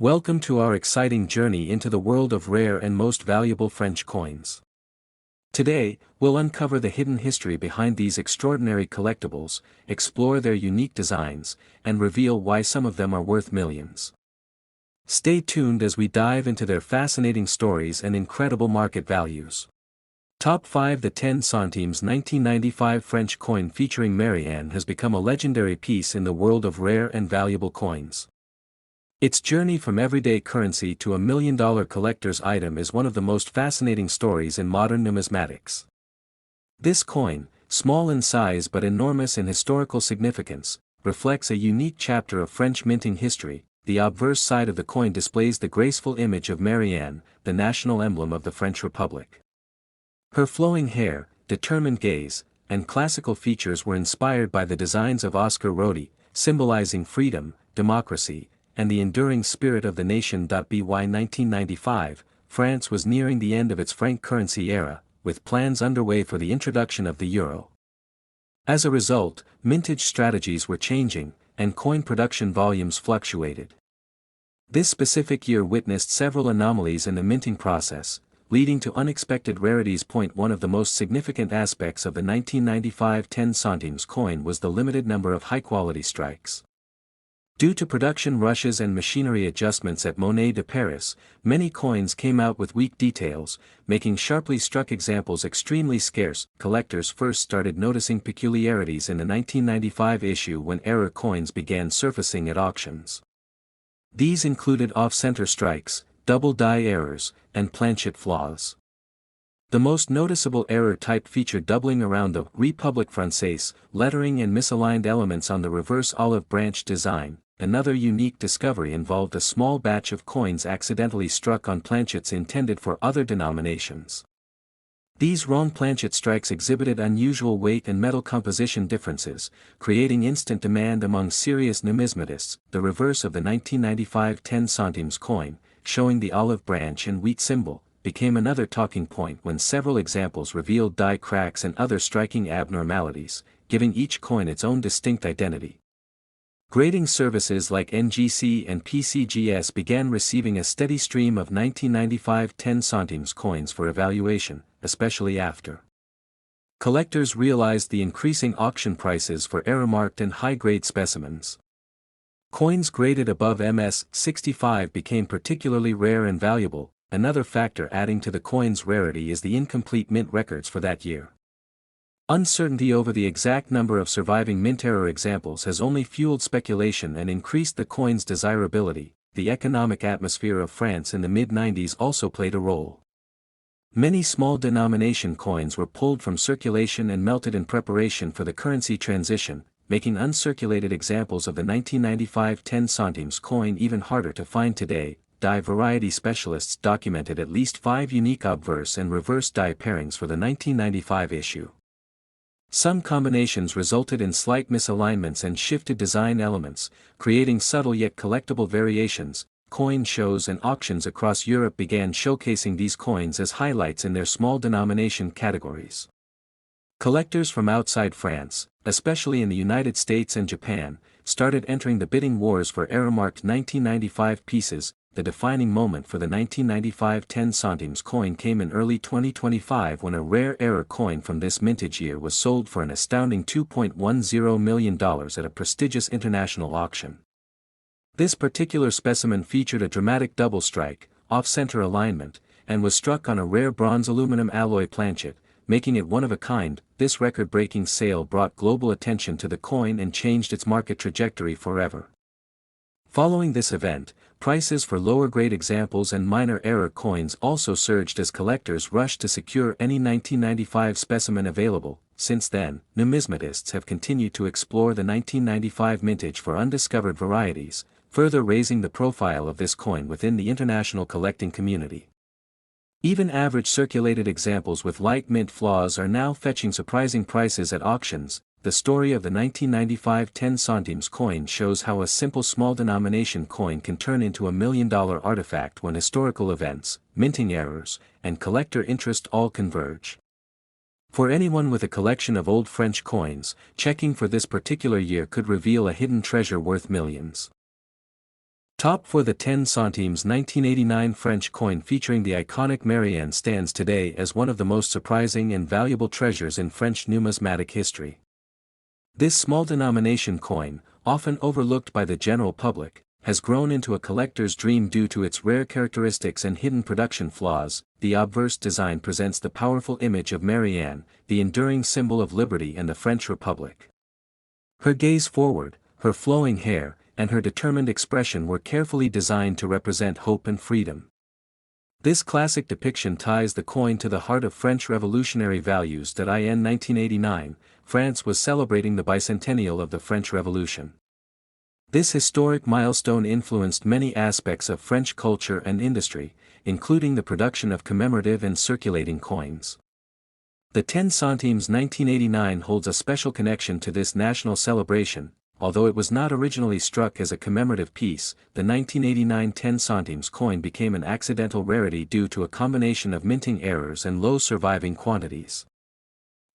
Welcome to our exciting journey into the world of rare and most valuable French coins. Today, we'll uncover the hidden history behind these extraordinary collectibles, explore their unique designs, and reveal why some of them are worth millions. Stay tuned as we dive into their fascinating stories and incredible market values. Top 5. The 10 centimes 1995 French coin featuring Marianne has become a legendary piece in the world of rare and valuable coins. Its journey from everyday currency to a million-dollar collector's item is one of the most fascinating stories in modern numismatics. This coin, small in size but enormous in historical significance, reflects a unique chapter of French minting history. The obverse side of the coin displays the graceful image of Marianne, the national emblem of the French Republic. Her flowing hair, determined gaze, and classical features were inspired by the designs of Oscar Roti, symbolizing freedom, democracy, and the enduring spirit of the nation. By 1995, France was nearing the end of its franc currency era, with plans underway for the introduction of the euro. As a result, mintage strategies were changing, and coin production volumes fluctuated. This specific year witnessed several anomalies in the minting process, leading to unexpected rarities. One of the most significant aspects of the 1995 10 centimes coin was the limited number of high-quality strikes. Due to production rushes and machinery adjustments at Monnaie de Paris, many coins came out with weak details, making sharply struck examples extremely scarce. Collectors first started noticing peculiarities in the 1995 issue when error coins began surfacing at auctions. These included off-center strikes, double die errors, and planchet flaws. The most noticeable error type featured doubling around the République Française lettering and misaligned elements on the reverse olive branch design. Another unique discovery involved a small batch of coins accidentally struck on planchets intended for other denominations. These rond planchet strikes exhibited unusual weight and metal composition differences, creating instant demand among serious numismatists. The reverse of the 1995 10 centimes coin, showing the olive branch and wheat symbol, became another talking point when several examples revealed die cracks and other striking abnormalities, giving each coin its own distinct identity. Grading services like NGC and PCGS began receiving a steady stream of 1995 10 centimes coins for evaluation, especially after collectors realized the increasing auction prices for error-marked and high-grade specimens. Coins graded above MS-65 became particularly rare and valuable. Another factor adding to the coin's rarity is the incomplete mint records for that year. Uncertainty over the exact number of surviving mint error examples has only fueled speculation and increased the coin's desirability. The economic atmosphere of France in the mid-90s also played a role. Many small denomination coins were pulled from circulation and melted in preparation for the currency transition, making uncirculated examples of the 1995 10 centimes coin even harder to find today. Die variety specialists documented at least 5 unique obverse and reverse die pairings for the 1995 issue. Some combinations resulted in slight misalignments and shifted design elements, creating subtle yet collectible variations. Coin shows and auctions across Europe began showcasing these coins as highlights in their small denomination categories. Collectors from outside France, especially in the United States and Japan, started entering the bidding wars for error-marked 1995 pieces. The defining moment for the 1995 10 centimes coin came in early 2025 when a rare error coin from this mintage year was sold for an astounding $2.10 million at a prestigious international auction. This particular specimen featured a dramatic double strike, off-center alignment, and was struck on a rare bronze aluminum alloy planchet, making it one of a kind. This record-breaking sale brought global attention to the coin and changed its market trajectory forever. Following this event, prices for lower-grade examples and minor error coins also surged as collectors rushed to secure any 1995 specimen available. Since then, numismatists have continued to explore the 1995 mintage for undiscovered varieties, further raising the profile of this coin within the international collecting community. Even average circulated examples with light mint flaws are now fetching surprising prices at auctions. The story of the 1995 10 centimes coin shows how a simple small denomination coin can turn into a million-dollar artifact when historical events, minting errors, and collector interest all converge. For anyone with a collection of old French coins, checking for this particular year could reveal a hidden treasure worth millions. Top for the 10 centimes 1989 French coin featuring the iconic Marianne stands today as one of the most surprising and valuable treasures in French numismatic history. This small denomination coin, often overlooked by the general public, has grown into a collector's dream due to its rare characteristics and hidden production flaws. The obverse design presents the powerful image of Marianne, the enduring symbol of liberty and the French Republic. Her gaze forward, her flowing hair, and her determined expression were carefully designed to represent hope and freedom. This classic depiction ties the coin to the heart of French revolutionary values. In 1989, France was celebrating the bicentennial of the French Revolution. This historic milestone influenced many aspects of French culture and industry, including the production of commemorative and circulating coins. The 10 centimes 1989 holds a special connection to this national celebration. Although it was not originally struck as a commemorative piece, the 1989 10 centimes coin became an accidental rarity due to a combination of minting errors and low surviving quantities.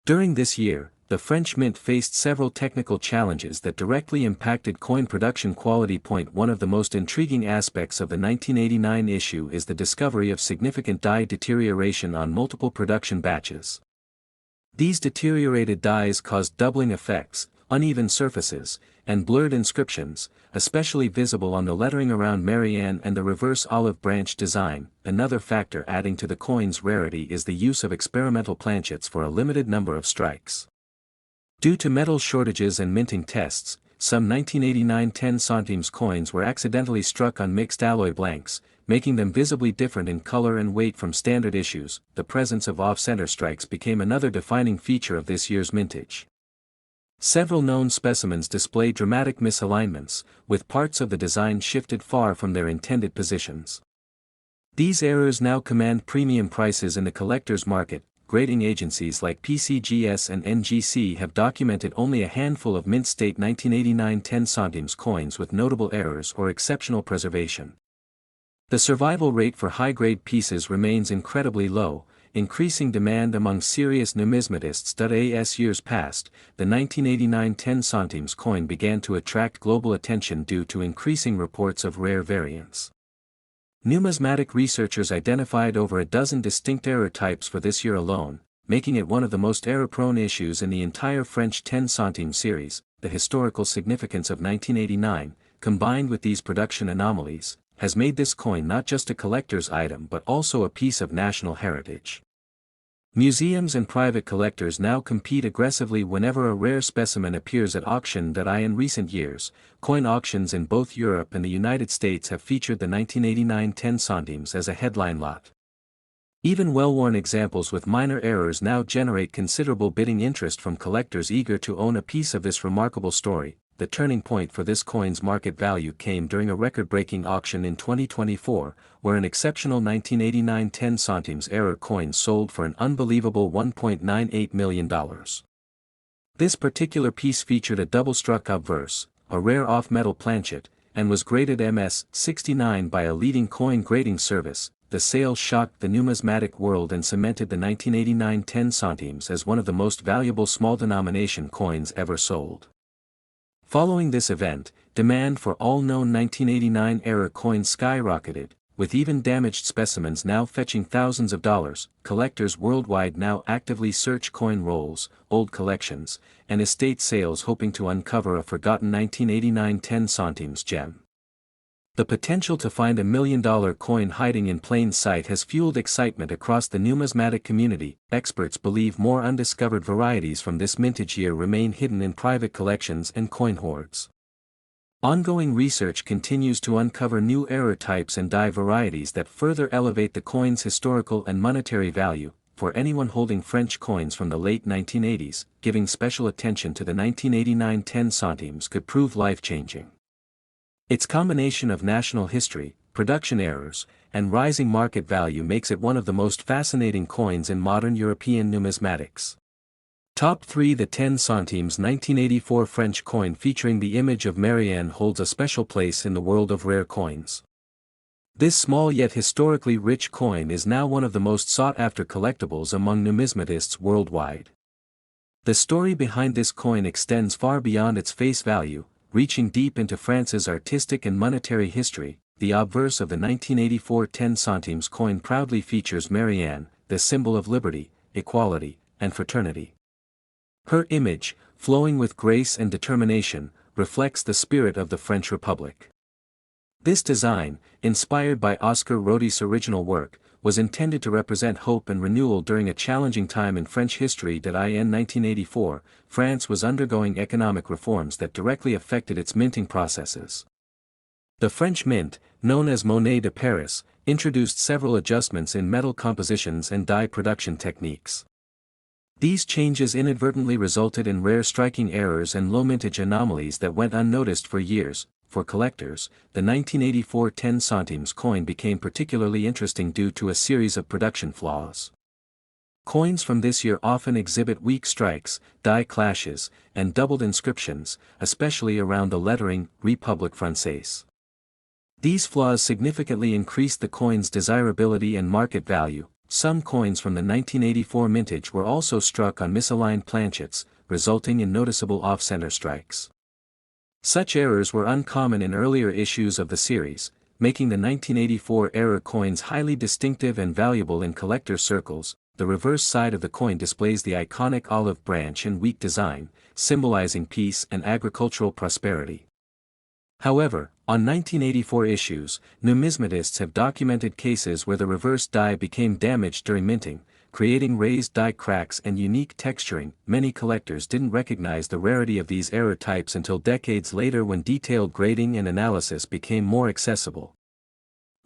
During this year, the French mint faced several technical challenges that directly impacted coin production quality. One of the most intriguing aspects of the 1989 issue is the discovery of significant die deterioration on multiple production batches. These deteriorated dies caused doubling effects, uneven surfaces, and blurred inscriptions, especially visible on the lettering around Marianne and the reverse olive branch design. Another factor adding to the coin's rarity is the use of experimental planchets for a limited number of strikes. Due to metal shortages and minting tests, some 1989 10 centimes coins were accidentally struck on mixed alloy blanks, making them visibly different in color and weight from standard issues. The presence of off-center strikes became another defining feature of this year's mintage. Several known specimens display dramatic misalignments, with parts of the design shifted far from their intended positions. These errors now command premium prices in the collector's market. Grading agencies like PCGS and NGC have documented only a handful of mint-state 1989 10 centimes coins with notable errors or exceptional preservation. The survival rate for high-grade pieces remains incredibly low, increasing demand among serious numismatists. As years passed, the 1989 10 centimes coin began to attract global attention due to increasing reports of rare variants. Numismatic researchers identified over a dozen distinct error types for this year alone, making it one of the most error-prone issues in the entire French 10 centimes series. The historical significance of 1989, combined with these production anomalies, has made this coin not just a collector's item but also a piece of national heritage. Museums and private collectors now compete aggressively whenever a rare specimen appears at auction. In recent years, coin auctions in both Europe and the United States have featured the 1989 10 centimes as a headline lot. Even well-worn examples with minor errors now generate considerable bidding interest from collectors eager to own a piece of this remarkable story. The turning point for this coin's market value came during a record-breaking auction in 2024, where an exceptional 1989 10 centimes error coin sold for an unbelievable $1.98 million. This particular piece featured a double-struck obverse, a rare off-metal planchet, and was graded MS-69 by a leading coin grading service. The sale shocked the numismatic world and cemented the 1989 10 centimes as one of the most valuable small-denomination coins ever sold. Following this event, demand for all known 1989 era coins skyrocketed, with even damaged specimens now fetching thousands of dollars. Collectors worldwide now actively search coin rolls, old collections, and estate sales hoping to uncover a forgotten 1989 10 centimes gem. The potential to find $1 million coin hiding in plain sight has fueled excitement across the numismatic community. Experts believe more undiscovered varieties from this mintage year remain hidden in private collections and coin hoards. Ongoing research continues to uncover new error types and die varieties that further elevate the coin's historical and monetary value. For anyone holding French coins from the late 1980s, giving special attention to the 1989 10 centimes could prove life-changing. Its combination of national history, production errors, and rising market value makes it one of the most fascinating coins in modern European numismatics. Top 3. The 10 centimes 1984 French coin featuring the image of Marianne holds a special place in the world of rare coins. This small yet historically rich coin is now one of the most sought-after collectibles among numismatists worldwide. The story behind this coin extends far beyond its face value, reaching deep into France's artistic and monetary history. The obverse of the 1984 10 centimes coin proudly features Marianne, the symbol of liberty, equality, and fraternity. Her image, flowing with grace and determination, reflects the spirit of the French Republic. This design, inspired by Oscar Rodin's original work, was intended to represent hope and renewal during a challenging time in French history. In 1984, France was undergoing economic reforms that directly affected its minting processes. The French mint, known as Monnaie de Paris, introduced several adjustments in metal compositions and die production techniques. These changes inadvertently resulted in rare striking errors and low mintage anomalies that went unnoticed for years. For collectors, the 1984 10 centimes coin became particularly interesting due to a series of production flaws. Coins from this year often exhibit weak strikes, die clashes, and doubled inscriptions, especially around the lettering République Française. These flaws significantly increased the coin's desirability and market value. Some coins from the 1984 mintage were also struck on misaligned planchets, resulting in noticeable off-center strikes. Such errors were uncommon in earlier issues of the series, making the 1984-era coins highly distinctive and valuable in collector circles. The reverse side of the coin displays the iconic olive branch and wheat design, symbolizing peace and agricultural prosperity. However, on 1984 issues, numismatists have documented cases where the reverse die became damaged during minting, creating raised die cracks and unique texturing. Many collectors didn't recognize the rarity of these error types until decades later when detailed grading and analysis became more accessible.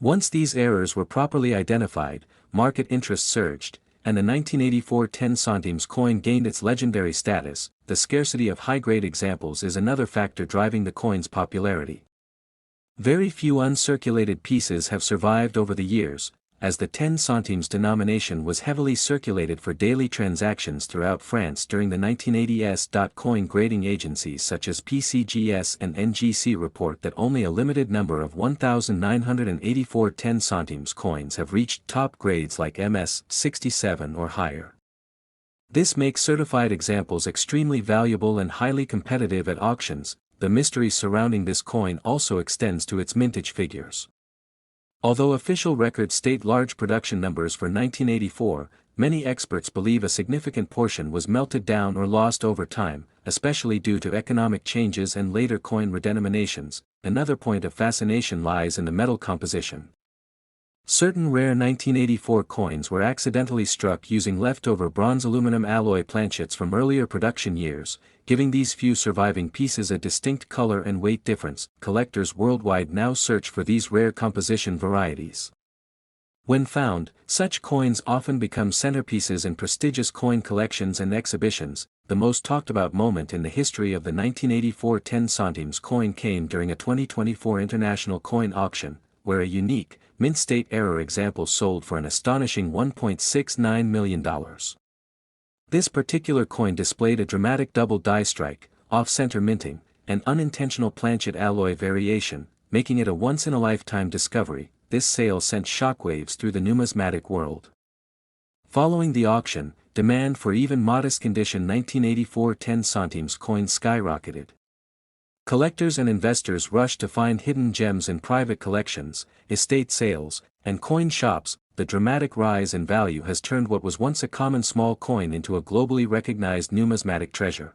Once these errors were properly identified, market interest surged, and the 1984 10 centimes coin gained its legendary status. The scarcity of high-grade examples is another factor driving the coin's popularity. Very few uncirculated pieces have survived over the years, as the 10 centimes denomination was heavily circulated for daily transactions throughout France during the 1980s. Coin grading agencies such as PCGS and NGC report that only a limited number of 1,984 10 centimes coins have reached top grades like MS 67 or higher. This makes certified examples extremely valuable and highly competitive at auctions. The mystery surrounding this coin also extends to its mintage figures. Although official records state large production numbers for 1984, many experts believe a significant portion was melted down or lost over time, especially due to economic changes and later coin redenominations. Another point of fascination lies in the metal composition. Certain rare 1984 coins were accidentally struck using leftover bronze-aluminum alloy planchets from earlier production years, giving these few surviving pieces a distinct color and weight difference. Collectors worldwide now search for these rare composition varieties. When found, such coins often become centerpieces in prestigious coin collections and exhibitions. The most talked-about moment in the history of the 1984 10 centimes coin came during a 2024 international coin auction, where a unique, mint-state error example sold for an astonishing $1.69 million. This particular coin displayed a dramatic double die strike, off-center minting, and unintentional planchet alloy variation, making it a once-in-a-lifetime discovery. This sale sent shockwaves through the numismatic world. Following the auction, demand for even modest condition 1984 10 centimes coins skyrocketed. Collectors and investors rushed to find hidden gems in private collections, estate sales, and coin shops. The dramatic rise in value has turned what was once a common small coin into a globally recognized numismatic treasure.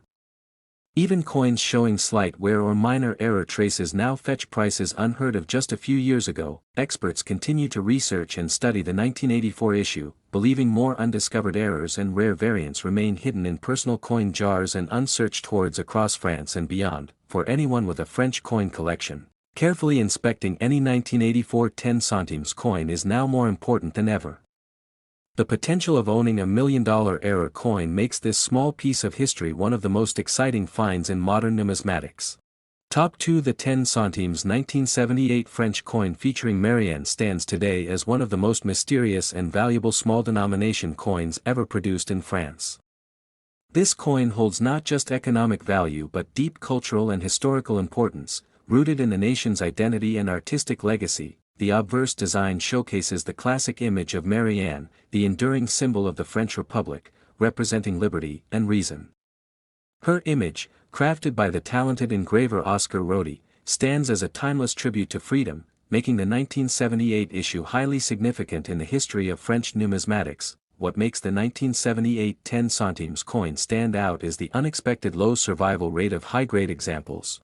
Even coins showing slight wear or minor error traces now fetch prices unheard of just a few years ago. Experts continue to research and study the 1984 issue, believing more undiscovered errors and rare variants remain hidden in personal coin jars and unsearched hoards across France and beyond. For anyone with a French coin collection, carefully inspecting any 1984 10 centimes coin is now more important than ever. The potential of owning a $1 million error coin makes this small piece of history one of the most exciting finds in modern numismatics. Top 2. The 10 centimes 1978 French coin featuring Marianne stands today as one of the most mysterious and valuable small denomination coins ever produced in France. This coin holds not just economic value but deep cultural and historical importance, rooted in the nation's identity and artistic legacy. The obverse design showcases the classic image of Marianne, the enduring symbol of the French Republic, representing liberty and reason. Her image, crafted by the talented engraver Oscar Rody, stands as a timeless tribute to freedom, making the 1978 issue highly significant in the history of French numismatics. What makes the 1978 10 centimes coin stand out is the unexpected low survival rate of high-grade examples.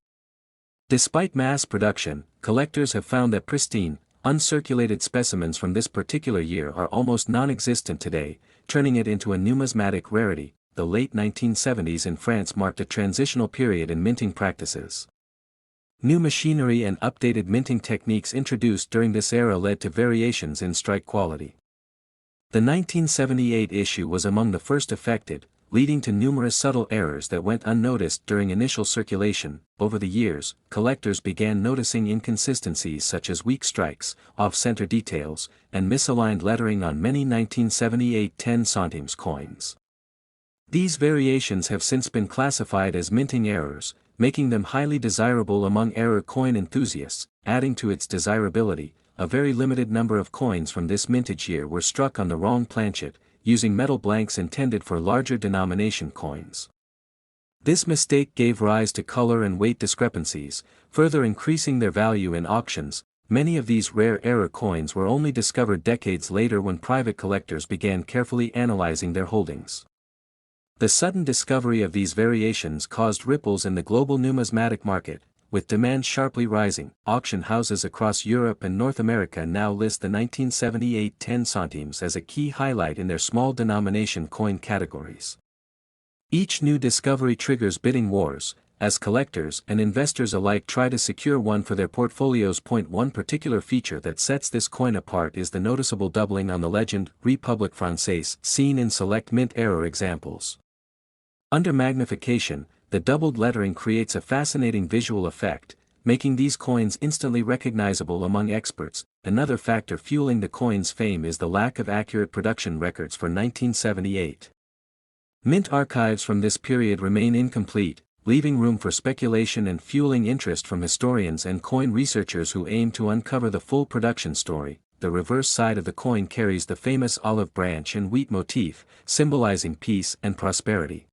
Despite mass production, collectors have found that pristine, uncirculated specimens from this particular year are almost non-existent today, turning it into a numismatic rarity. The late 1970s in France marked a transitional period in minting practices. New machinery and updated minting techniques introduced during this era led to variations in strike quality. The 1978 issue was among the first affected, leading to numerous subtle errors that went unnoticed during initial circulation. Over the years, collectors began noticing inconsistencies such as weak strikes, off-center details, and misaligned lettering on many 1978 10 centimes coins. These variations have since been classified as minting errors, making them highly desirable among error coin enthusiasts. Adding to its desirability, a very limited number of coins from this mintage year were struck on the wrong planchet, using metal blanks intended for larger denomination coins. This mistake gave rise to color and weight discrepancies, further increasing their value in auctions. Many of these rare error coins were only discovered decades later when private collectors began carefully analyzing their holdings. The sudden discovery of these variations caused ripples in the global numismatic market, with demand sharply rising. Auction houses across Europe and North America now list the 1978 10 centimes as a key highlight in their small denomination coin categories. Each new discovery triggers bidding wars, as collectors and investors alike try to secure one for their portfolios. One particular feature that sets this coin apart is the noticeable doubling on the legend République Française seen in select mint error examples. Under magnification, the doubled lettering creates a fascinating visual effect, making these coins instantly recognizable among experts. Another factor fueling the coin's fame is the lack of accurate production records for 1978. Mint archives from this period remain incomplete, leaving room for speculation and fueling interest from historians and coin researchers who aim to uncover the full production story. The reverse side of the coin carries the famous olive branch and wheat motif, symbolizing peace and prosperity.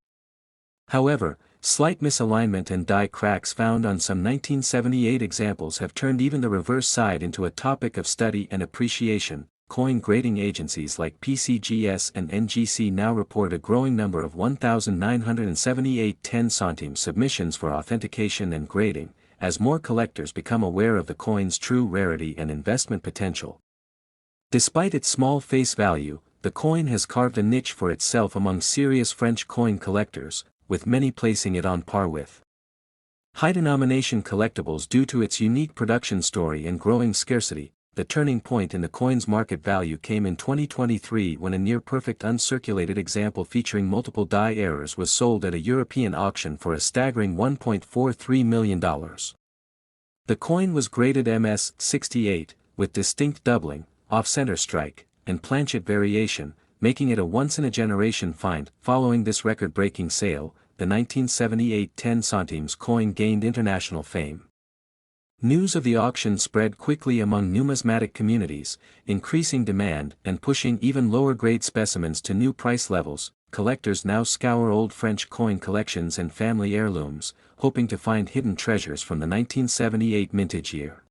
However, slight misalignment and die cracks found on some 1978 examples have turned even the reverse side into a topic of study and appreciation. Coin grading agencies like PCGS and NGC now report a growing number of 1,978 10 centimes submissions for authentication and grading, as more collectors become aware of the coin's true rarity and investment potential. Despite its small face value, the coin has carved a niche for itself among serious French coin collectors, with many placing it on par with high-denomination collectibles due to its unique production story and growing scarcity. The turning point in the coin's market value came in 2023 when a near-perfect uncirculated example featuring multiple die errors was sold at a European auction for a staggering $1.43 million. The coin was graded MS-68, with distinct doubling, off-center strike, and planchet variation, making it a once-in-a-generation find. Following this record-breaking sale, the 1978 10 centimes coin gained international fame. News of the auction spread quickly among numismatic communities, increasing demand and pushing even lower-grade specimens to new price levels. Collectors now scour old French coin collections and family heirlooms, hoping to find hidden treasures from the 1978 mintage year.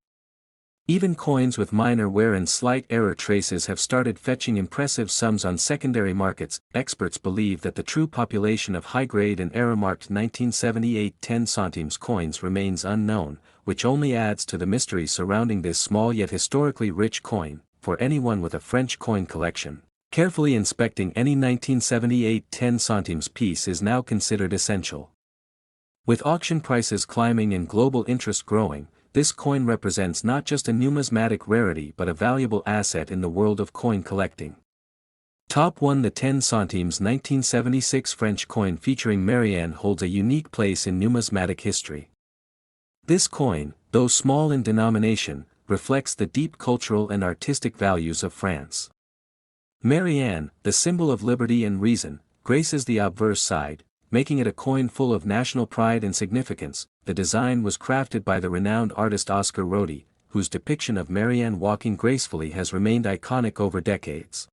Even coins with minor wear and slight error traces have started fetching impressive sums on secondary markets. Experts believe that the true population of high-grade and error-marked 1978 10 centimes coins remains unknown, which only adds to the mystery surrounding this small yet historically rich coin. For anyone with a French coin collection, carefully inspecting any 1978 10 centimes piece is now considered essential. With auction prices climbing and global interest growing, this coin represents not just a numismatic rarity but a valuable asset in the world of coin collecting. Top 1. The 10 centimes 1976 French coin featuring Marianne holds a unique place in numismatic history. This coin, though small in denomination, reflects the deep cultural and artistic values of France. Marianne, the symbol of liberty and reason, graces the obverse side, making it a coin full of national pride and significance. The design was crafted by the renowned artist Oscar Rody, whose depiction of Marianne walking gracefully has remained iconic over decades.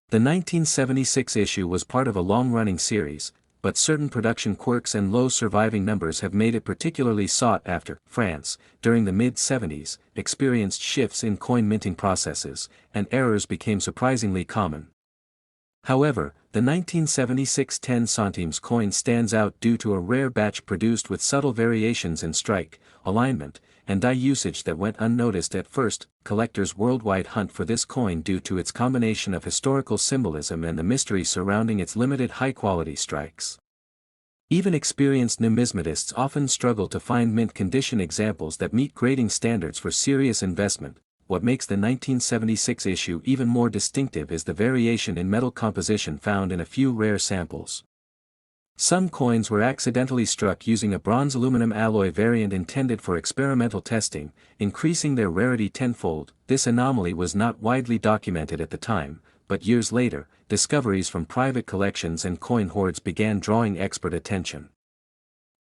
The 1976 issue was part of a long-running series, but certain production quirks and low surviving numbers have made it particularly sought after. France, during the mid-70s, experienced shifts in coin minting processes, and errors became surprisingly common. However, the 1976 10 centimes coin stands out due to a rare batch produced with subtle variations in strike, alignment, and die usage that went unnoticed at first. Collectors worldwide hunt for this coin due to its combination of historical symbolism and the mystery surrounding its limited high-quality strikes. Even experienced numismatists often struggle to find mint condition examples that meet grading standards for serious investment. What makes the 1976 issue even more distinctive is the variation in metal composition found in a few rare samples. Some coins were accidentally struck using a bronze-aluminum alloy variant intended for experimental testing, increasing their rarity tenfold. This anomaly was not widely documented at the time, but years later, discoveries from private collections and coin hoards began drawing expert attention.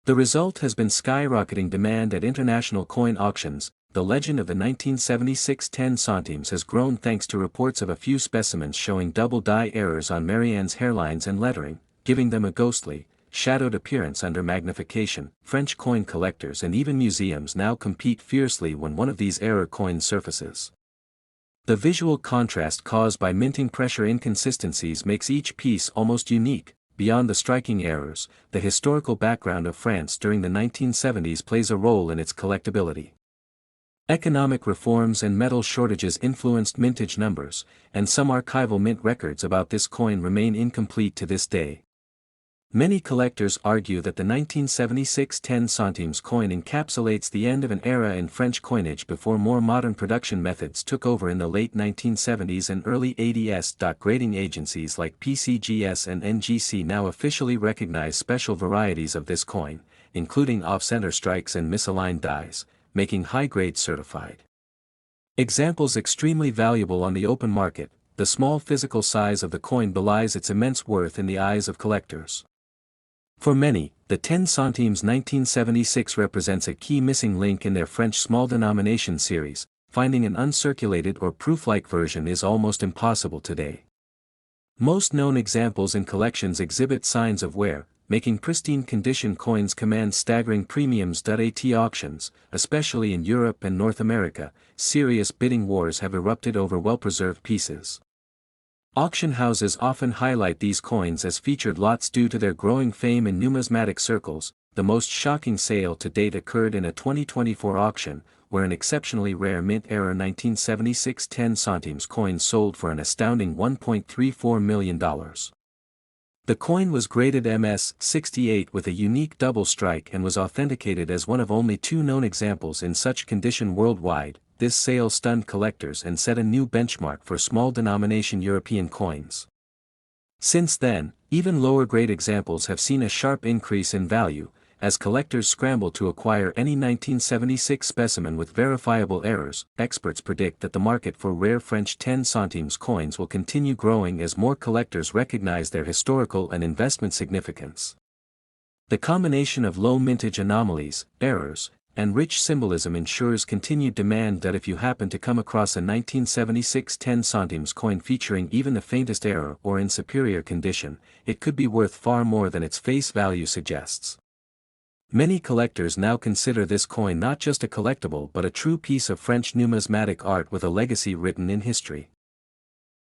The result has been skyrocketing demand at international coin auctions. The legend of the 1976 10 centimes has grown thanks to reports of a few specimens showing double die errors on Marianne's hairlines and lettering, giving them a ghostly, shadowed appearance under magnification. French coin collectors and even museums now compete fiercely when one of these error coins surfaces. The visual contrast caused by minting pressure inconsistencies makes each piece almost unique. Beyond the striking errors, the historical background of France during the 1970s plays a role in its collectability. Economic reforms and metal shortages influenced mintage numbers, and some archival mint records about this coin remain incomplete to this day. Many collectors argue that the 1976 10 centimes coin encapsulates the end of an era in French coinage before more modern production methods took over in the late 1970s and early 80s. Grading agencies like PCGS and NGC now officially recognize special varieties of this coin, including off-center strikes and misaligned dies, making high-grade certified. Examples extremely valuable on the open market. The small physical size of the coin belies its immense worth in the eyes of collectors. For many, the 10 centimes 1976 represents a key missing link in their French small denomination series. Finding an uncirculated or proof-like version is almost impossible today. Most known examples in collections exhibit signs of wear, making pristine condition coins command staggering premiums. At auctions, especially in Europe and North America, serious bidding wars have erupted over well-preserved pieces. Auction houses often highlight these coins as featured lots due to their growing fame in numismatic circles. The most shocking sale to date occurred in a 2024 auction, where an exceptionally rare mint-era 1976 10 centimes coin sold for an astounding $1.34 million. The coin was graded MS-68 with a unique double strike and was authenticated as one of only two known examples in such condition worldwide. This sale stunned collectors and set a new benchmark for small denomination European coins. Since then, even lower-grade examples have seen a sharp increase in value, as collectors scramble to acquire any 1976 specimen with verifiable errors. Experts predict that the market for rare French 10 centimes coins will continue growing as more collectors recognize their historical and investment significance. The combination of low mintage anomalies, errors, and rich symbolism ensures continued demand. That if you happen to come across a 1976 10 centimes coin featuring even the faintest error or in superior condition, it could be worth far more than its face value suggests. Many collectors now consider this coin not just a collectible but a true piece of French numismatic art with a legacy written in history.